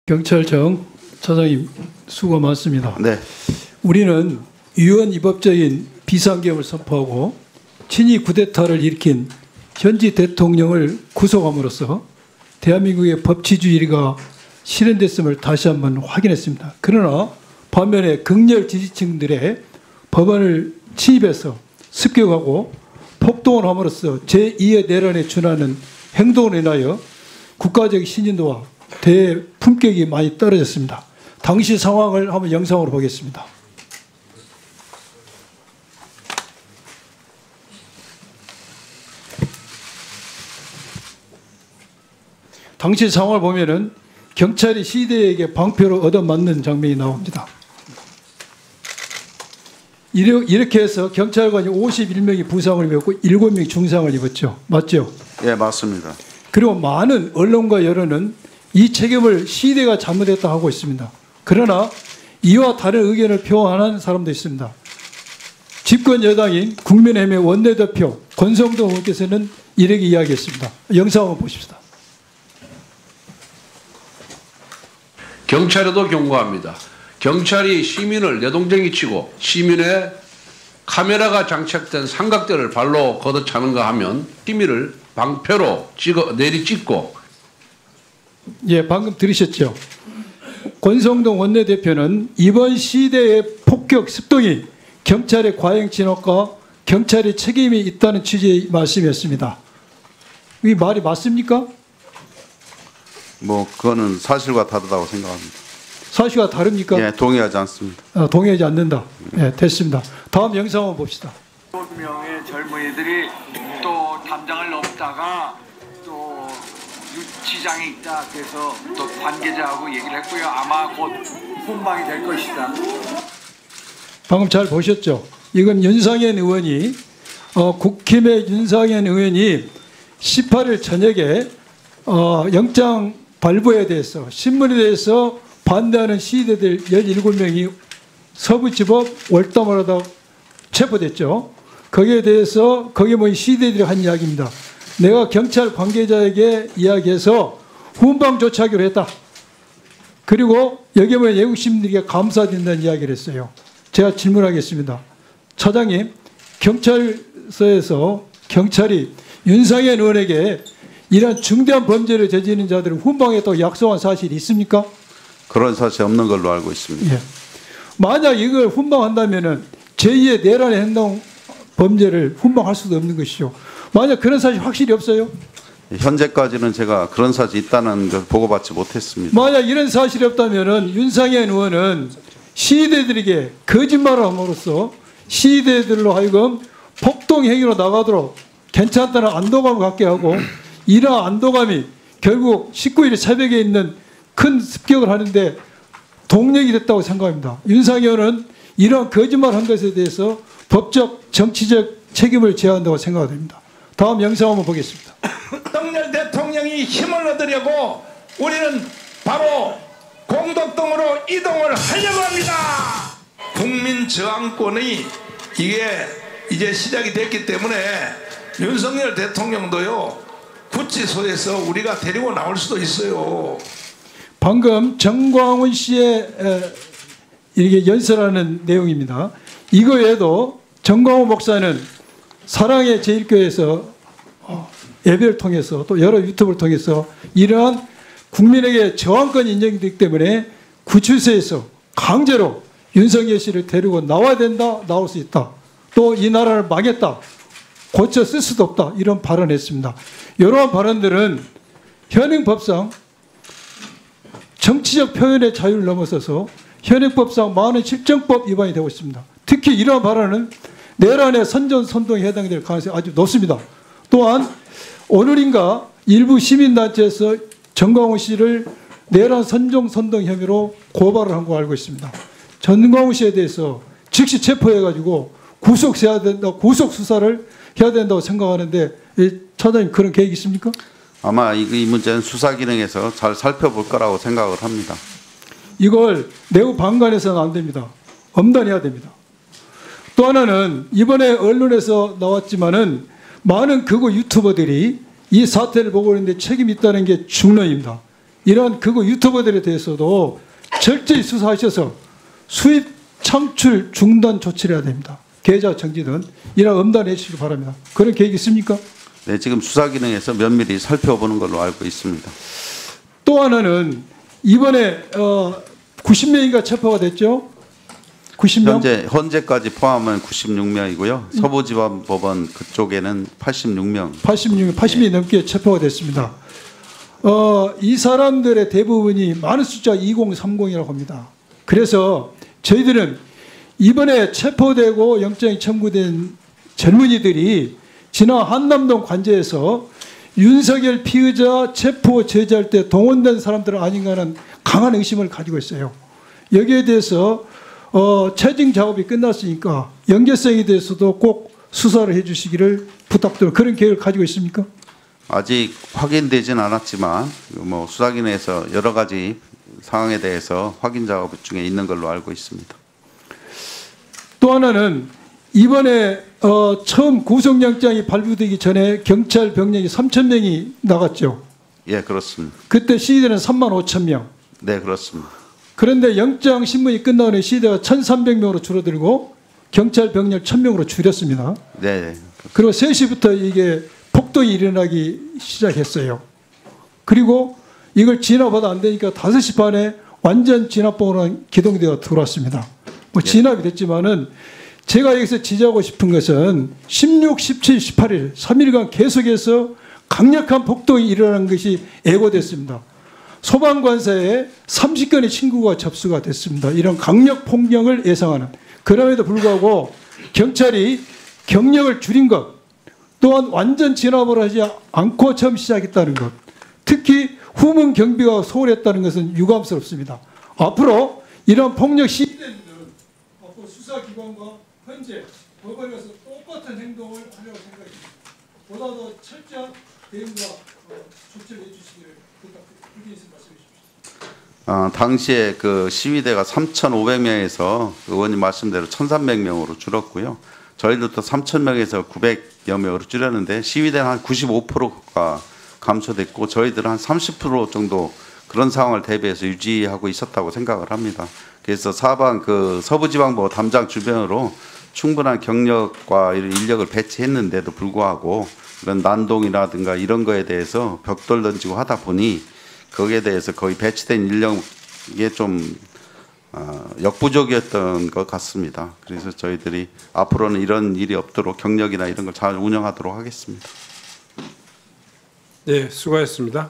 경찰청 차장님 수고 많습니다. 네. 우리는 위헌위법적인 비상계엄을 선포하고 친위 쿠데타를 일으킨 현지 대통령을 구속함으로써 대한민국의 법치주의가 실현됐음을 다시 한번 확인했습니다. 그러나 반면에 극렬 지지층들의 법안을 침입해서 습격하고 폭동을 함으로써 제2의 내란에 준하는 행동으로 인하여 국가적 신인도와 대품격이 많이 떨어졌습니다. 당시 상황을 한번 영상으로 보겠습니다. 당시 상황을 보면은 경찰이 시대에게 방패로 얻어맞는 장면이 나옵니다. 이렇게 해서 경찰관이 51명이 부상을 입었고 7명이 중상을 입었죠. 맞죠? 예, 맞습니다. 그리고 많은 언론과 여론은 이 책임을 시대가 잘못했다 하고 있습니다. 그러나 이와 다른 의견을 표하는 사람도 있습니다. 집권 여당인 국민의힘의 원내대표 권성동 의원께서는 이렇게 이야기했습니다. 영상 한번 보십시다. 경찰에도 경고합니다. 경찰이 시민을 내동댕이 치고 시민의 카메라가 장착된 삼각대를 발로 걷어차는가 하면 시민을 방패로 내리찍고. 예, 방금 들으셨죠? 권성동 원내대표는 이번 시대의 폭격 습동이 경찰의 과잉 진압과 경찰의 책임이 있다는 취지의 말씀이었습니다. 이 말이 맞습니까? 뭐 그거는 사실과 다르다고 생각합니다. 사실과 다릅니까? 예, 동의하지 않습니다. 동의하지 않는다. 예, 됐습니다. 다음 영상 한번 봅시다. 7명의 젊은이들이 또 담장을 넘다가 또 유치장에 있다. 그래서 또 관계자하고 얘기를 했고요. 아마 곧 훈방이 될 것이다. 방금 잘 보셨죠? 이건 윤상현 의원이 국힘의 윤상현 의원이 18일 저녁에 영장 발부에 대해서 신문에 대해서 반대하는 시위대들 17명이 서부지법 월담을 하다 체포됐죠. 거기에 대해서 거기에 모인 시위대들이 한 이야기입니다. 내가 경찰 관계자에게 이야기해서 훈방 조치하기로 했다. 그리고 여기에 모인 외국 시민들에게 감사드린다는 이야기를 했어요. 제가 질문하겠습니다. 차장님, 경찰서에서 경찰이 윤상현 의원에게 이런 중대한 범죄를 저지르는 자들을 훈방했다고 약속한 사실이 있습니까? 그런 사실이 없는 걸로 알고 있습니다. 예. 만약 이걸 훈방한다면은 제2의 내란의 행동 범죄를 훈방할 수도 없는 것이죠. 만약 그런 사실 확실히 없어요? 현재까지는 제가 그런 사실이 있다는 걸 보고받지 못했습니다. 만약 이런 사실이 없다면은 윤상현 의원은 시위대들에게 거짓말을 함으로써 시위대들로 하여금 폭동 행위로 나가도록 괜찮다는 안도감을 갖게 하고 이러한 안도감이 결국 19일 새벽에 있는 큰 습격을 하는데 동력이 됐다고 생각합니다. 윤상현은 이러한 거짓말을 한 것에 대해서 법적, 정치적 책임을 져야 한다고 생각됩니다. 다음 영상 한번 보겠습니다. 윤석열 대통령이 힘을 얻으려고 우리는 바로 공덕동으로 이동을 하려고 합니다. 국민 저항권이 이게 이제 시작이 됐기 때문에 윤석열 대통령도요 구치소에서 우리가 데리고 나올 수도 있어요. 방금 정광훈 씨의 이렇게 연설하는 내용입니다. 이거 외에도 정광훈 목사는 사랑의 제1교회에서 예배를 통해서 또 여러 유튜브를 통해서 이러한 국민에게 저항권이 인정이 되기 때문에 구치소에서 강제로 윤석열 씨를 데리고 나와야 된다, 나올 수 있다. 또 이 나라를 망했다, 고쳐 쓸 수도 없다, 이런 발언을 했습니다. 이러한 발언들은 현행법상 정치적 표현의 자유를 넘어서서 현행법상 많은 실정법 위반이 되고 있습니다. 특히 이러한 발언은 내란의 선전선동에 해당이 될 가능성이 아주 높습니다. 또한 오늘인가 일부 시민단체에서 정광훈 씨를 내란 선전선동 혐의로 고발을 한 거 알고 있습니다. 정광훈 씨에 대해서 즉시 체포해가지고 구속해야 된다, 구속 수사를 해야 된다고 생각하는데 차장님 그런 계획 있습니까? 아마 이 문제는 수사 기능에서 잘 살펴볼 거라고 생각을 합니다. 이걸 내부 방관해서는 안 됩니다. 엄단해야 됩니다. 또 하나는 이번에 언론에서 나왔지만은 많은 극우 유튜버들이 이 사태를 보고 있는데 책임이 있다는 게 중론입니다. 이러한 그거 유튜버들에 대해서도 철저히 수사하셔서 수입 창출 중단 조치를 해야 됩니다. 계좌 정지든 이런 엄단해 주시기 바랍니다. 그런 계획 있습니까? 네, 지금 수사 기능에서 면밀히 살펴보는 걸로 알고 있습니다. 또 하나는 이번에 90명인가 체포가 됐죠? 90명? 현재까지 포함하면 96명이고요. 서부지방법원 그쪽에는 86명. 80명 넘게 체포가 됐습니다. 이 사람들의 대부분이 많은 숫자 2030이라고 합니다. 그래서 저희들은 이번에 체포되고 영장이 청구된 젊은이들이 지난 한남동 관제에서 윤석열 피의자 체포 제지할 때 동원된 사람들은 아닌가 하는 강한 의심을 가지고 있어요. 여기에 대해서 채증 작업이 끝났으니까 연계성에 대해서도 꼭 수사를 해 주시기를 부탁드립니다. 그런 계획을 가지고 있습니까? 아직 확인되진 않았지만 뭐 수사기능에서 여러 가지 상황에 대해서 확인 작업 중에 있는 걸로 알고 있습니다. 또 하나는 이번에 처음 구속영장이 발부되기 전에 경찰 병력이 3,000명이 나갔죠. 예, 그렇습니다. 그때 시위대는 35,000명. 네, 그렇습니다. 그런데 영장 신문이 끝나는 시위대가 1,300명으로 줄어들고 경찰 병력 1,000명으로 줄였습니다. 네. 그리고 3시부터 이게 폭동이 일어나기 시작했어요. 그리고 이걸 진압하다 안 되니까 5시 반에 완전 진압봉으로 기동대가 들어왔습니다. 뭐 진압이 됐지만은 제가 여기서 지적하고 싶은 것은 16, 17, 18일 3일간 계속해서 강력한 폭동이 일어난 것이 예고됐습니다. 소방관사에 30건의 신고가 접수가 됐습니다. 이런 강력 폭력을 예상하는. 그럼에도 불구하고 경찰이 경력을 줄인 것, 또한 완전 진압을 하지 않고 처음 시작했다는 것, 특히 후문 경비가 소홀했다는 것은 유감스럽습니다. 앞으로 이런 폭력 시위대들은 앞으로 수사기관과 현재 법원에서 똑같은 행동을 하려고 생각합니다. 보다 더 철저한 대응과 조치를 해주시기를 부탁드립니다. 말씀해 주십시오. 당시에 그 시위대가 3,500명에서 의원님 말씀대로 1,300명으로 줄었고요. 저희들도 3,000명에서 900여 명으로 줄였는데 시위대는 한 95%가 감소됐고 저희들은 한 30% 정도 그런 상황을 대비해서 유지하고 있었다고 생각을 합니다. 그래서 사방 그 서부지방법 담장 주변으로 충분한 경력과 이런 인력을 배치했는데도 불구하고 그런 난동이라든가 이런 거에 대해서 벽돌 던지고 하다 보니 거기에 대해서 거의 배치된 인력이 좀 역부족이었던 것 같습니다. 그래서 저희들이 앞으로는 이런 일이 없도록 경력이나 이런 걸 잘 운영하도록 하겠습니다. 네, 수고하셨습니다.